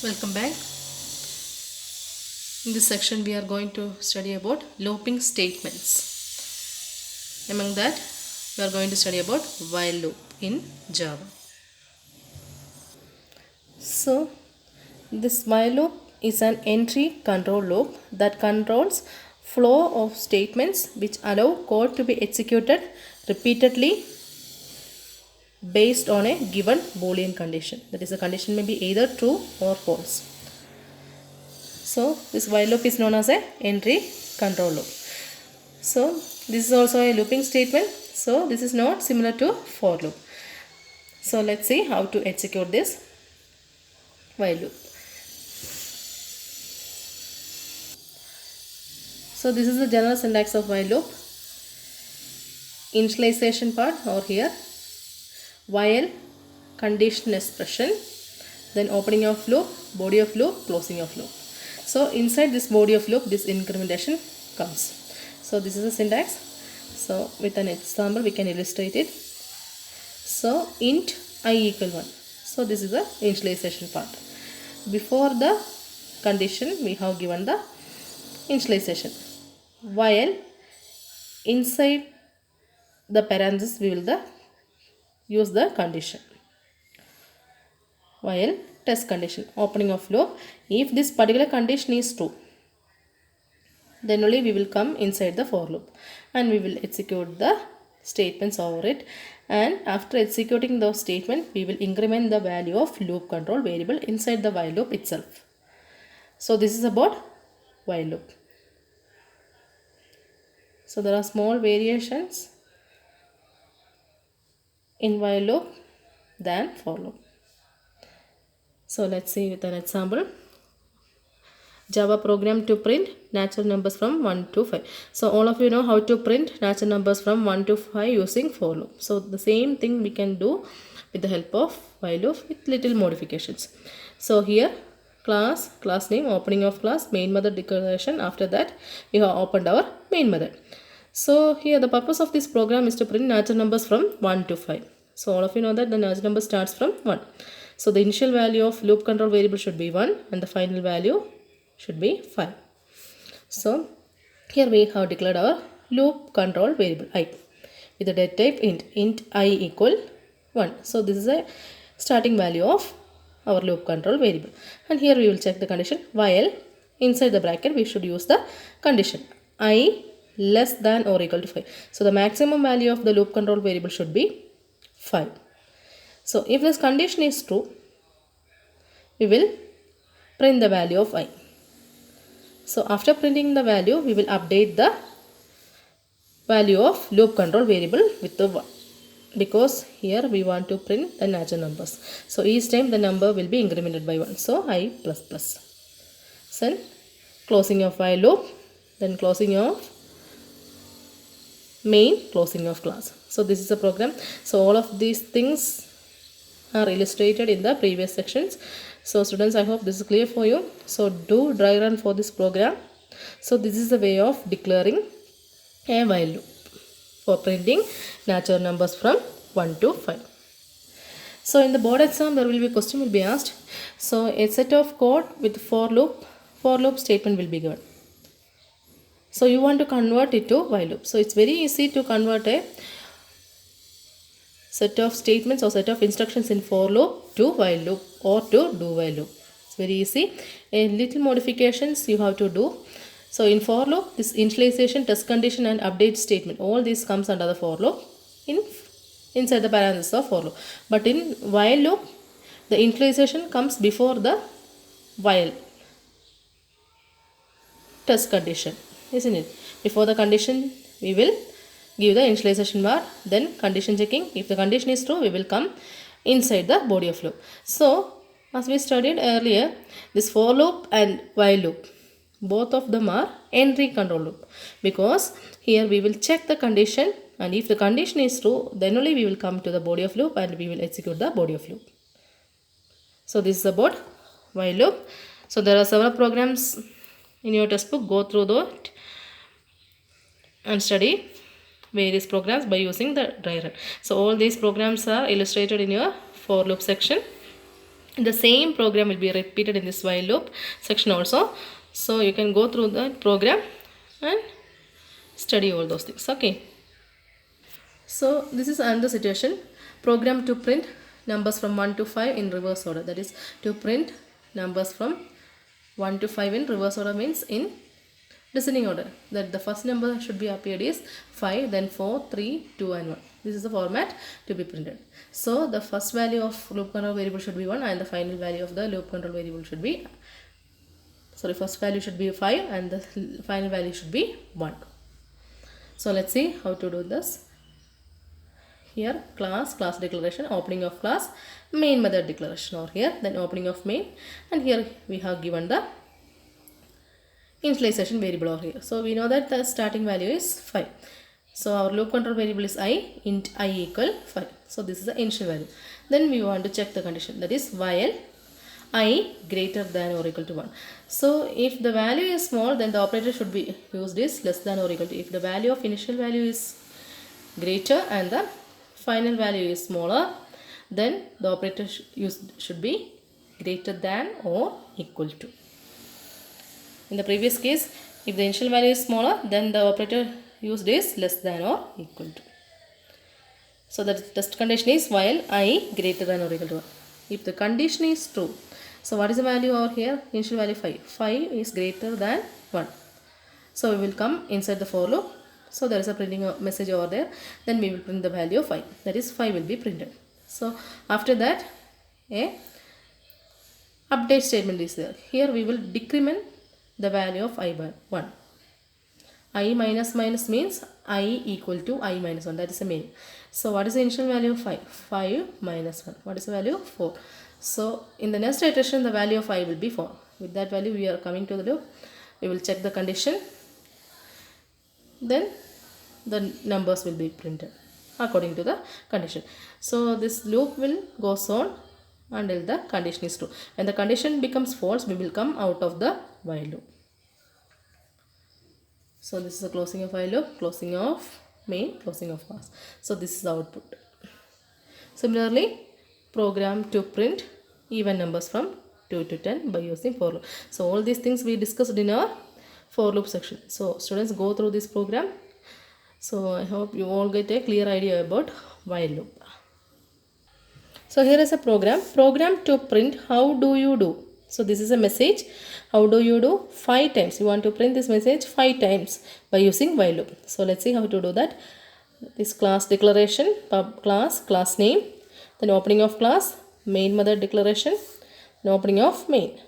Welcome back. In this section we are going to study about looping statements. Among that we are going to study about while loop in Java. So this while loop is an entry control loop that controls flow of statements which allow code to be executed repeatedly based on a given Boolean condition. That is, the condition may be either true or false. So this while loop is known as a entry control loop. So this is also a looping statement. So this is not similar to for loop. So let's see how to execute this while loop. So this is the general syntax of while loop. Initialization part over here, while condition expression, then opening of loop, body of loop, closing of loop. So inside this body of loop, this incrementation comes. So this is the syntax. So with an example we can illustrate it. So int I equal 1. So this is the initialization part. Before the condition we have given the initialization, while inside the parenthesis we will use the condition. While test condition, opening of loop, if this particular condition is true, then only we will come inside the for loop and we will execute the statements over it, and after executing the statement we will increment the value of loop control variable inside the while loop itself. So this is about while loop. So there are small variations in while loop than for loop. So let's see with an example. Java program to print natural numbers from 1 to 5. So all of you know how to print natural numbers from 1 to 5 using for loop. So the same thing we can do with the help of while loop with little modifications. So here class name, opening of class, main method declaration. After that we have opened our main method. So here the purpose of this program is to print natural numbers from 1 to 5. So all of you know that the natural number starts from 1. So the initial value of loop control variable should be 1 and the final value should be 5. So here we have declared our loop control variable I with the data type int I equal 1. So this is a starting value of our loop control variable, and here we will check the condition while inside the bracket we should use the condition I less than or equal to 5. So the maximum value of the loop control variable should be 5. So if this condition is true, we will print the value of I. So after printing the value, we will update the value of loop control variable with the 1, because here we want to print the natural numbers. So each time the number will be incremented by 1. So I plus plus. Then closing of while loop, then closing of main, closing of class. So this is a program. So all of these things are illustrated in the previous sections. So students, I hope this is clear for you. So do dry run for this program. So this is the way of declaring a while loop for printing natural numbers from 1 to 5. So in the board exam there will be a question will be asked. So a set of code with for loop statement will be given. So you want to convert it to while loop. So it's very easy to convert a set of statements or set of instructions in for loop to while loop or to do while loop. It's very easy. A little modifications you have to do. So in for loop, this initialization, test condition and update statement, all these comes under the for loop inside the parenthesis of for loop. But in while loop, the initialization comes before the while test condition, isn't it? Before the condition we will give the initialization bar, then condition checking. If the condition is true, we will come inside the body of loop. So as we studied earlier, this for loop and while loop, both of them are entry control loop, because here we will check the condition, and if the condition is true, then only we will come to the body of loop and we will execute the body of loop. So this is about while loop. So there are several programs in your textbook. Go through that and study various programs by using the dry run. So all these programs are illustrated in your for loop section. The same program will be repeated in this while loop section also. So you can go through the program and study all those things. Okay. So this is another situation. Program to print numbers from 1 to 5 in reverse order. That is to print numbers from 1 to 5 in reverse order means in descending order. That the first number should be appeared is 5, then 4, 3, 2 and 1. This is the format to be printed. So the first value of loop control variable should be 1 and the final value of the loop control variable should be, first value should be 5 and the final value should be 1. So let's see how to do this. Here class declaration, opening of class, main method declaration, or here then opening of main, and here we have given the initialization variable over here. So we know that the starting value is 5. So our loop control variable is I, int I equal 5. So this is the initial value. Then we want to check the condition, that is while I greater than or equal to 1. So if the value is small, then the operator should be used is less than or equal to. If the value of initial value is greater and the final value is smaller, then the operator should be greater than or equal to. In the previous case, if the initial value is smaller, then the operator used is less than or equal to. So the test condition is while I greater than or equal to 1. If the condition is true, so what is the value over here? Initial value 5. 5 is greater than 1. So we will come inside the for loop. So there is a printing message over there. Then we will print the value of 5. That is 5 will be printed. So after that, a update statement is there. Here we will decrement the value of I by 1. I minus minus means I equal to I minus 1. That is the meaning. So what is the initial value of 5? 5 minus 1. What is the value? 4. So in the next iteration, the value of I will be 4. With that value, we are coming to the loop. We will check the condition. Then the numbers will be printed according to the condition. So this loop will go on until the condition is true. When the condition becomes false, we will come out of the while loop. So this is the closing of while loop, closing of main, closing of class. So this is the output. Similarly, program to print even numbers from 2 to 10 by using for loop. So all these things we discussed in our for loop section. So students, go through this program. So I hope you all get a clear idea about while loop. So here is a program to print how do you do. So this is a message, how do you do? 5 times. You want to print this message 5 times by using while loop. So let's see how to do that. This class declaration, class name, then opening of class, main method declaration, then opening of main.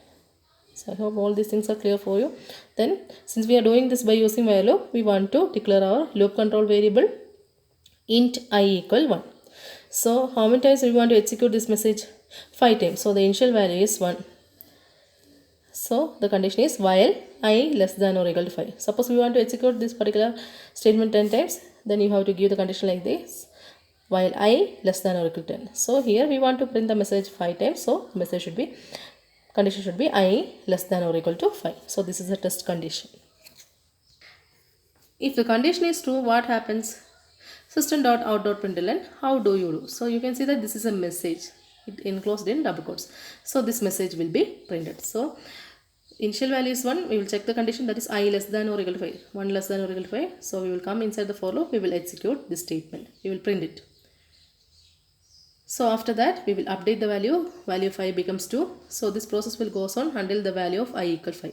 So I hope all these things are clear for you. Then since we are doing this by using while loop, we want to declare our loop control variable int I equal 1. So how many times we want to execute this message? 5 times. So the initial value is 1. So the condition is while I less than or equal to 5. Suppose we want to execute this particular statement 10 times, then you have to give the condition like this, while I less than or equal to 10. So here we want to print the message 5 times. So message should be, condition should be I less than or equal to 5. So this is the test condition. If the condition is true, what happens? System.out.println, how do you do? So you can see that this is a message. It enclosed in double quotes. So this message will be printed. So initial value is 1. We will check the condition, that is I less than or equal to 5. 1 less than or equal to 5. So we will come inside the for loop. We will execute this statement. We will print it. So after that, we will update the value. Value of I becomes 2. So this process will go on until the value of I equal 5.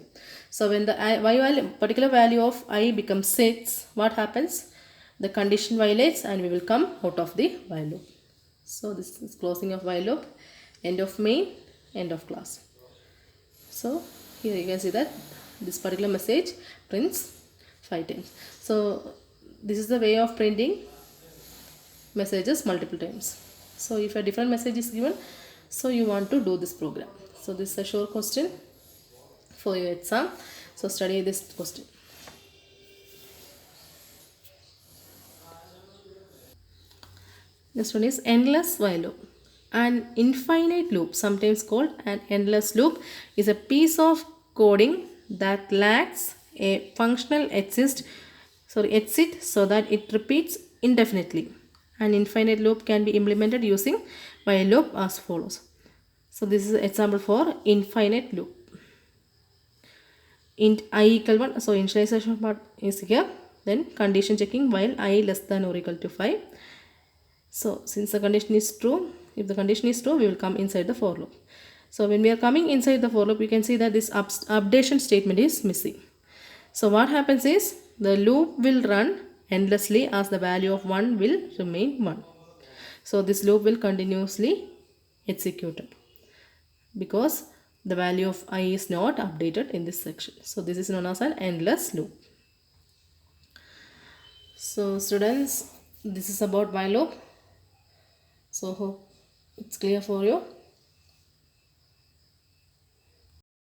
So when the particular value of I becomes 6, what happens? The condition violates and we will come out of the while loop. So this is closing of while loop, end of main, end of class. So here you can see that this particular message prints 5 times. So this is the way of printing messages multiple times. So if a different message is given, so you want to do this program. So this is a short question for your exam. So study this question. Next one is endless while loop. An infinite loop, sometimes called an endless loop, is a piece of coding that lacks a functional exit so that it repeats indefinitely. An infinite loop can be implemented using while loop as follows. So this is example for infinite loop. Int I equal 1, so initialization part is here. Then condition checking while I less than or equal to 5. So since the condition is true, if the condition is true, we will come inside the for loop. So when we are coming inside the for loop, you can see that this updation statement is missing. So what happens is the loop will run endlessly as the value of 1 will remain 1. So this loop will continuously executed because the value of I is not updated in this section. So this is known as an endless loop. So students, this is about while loop. So hope it's clear for you.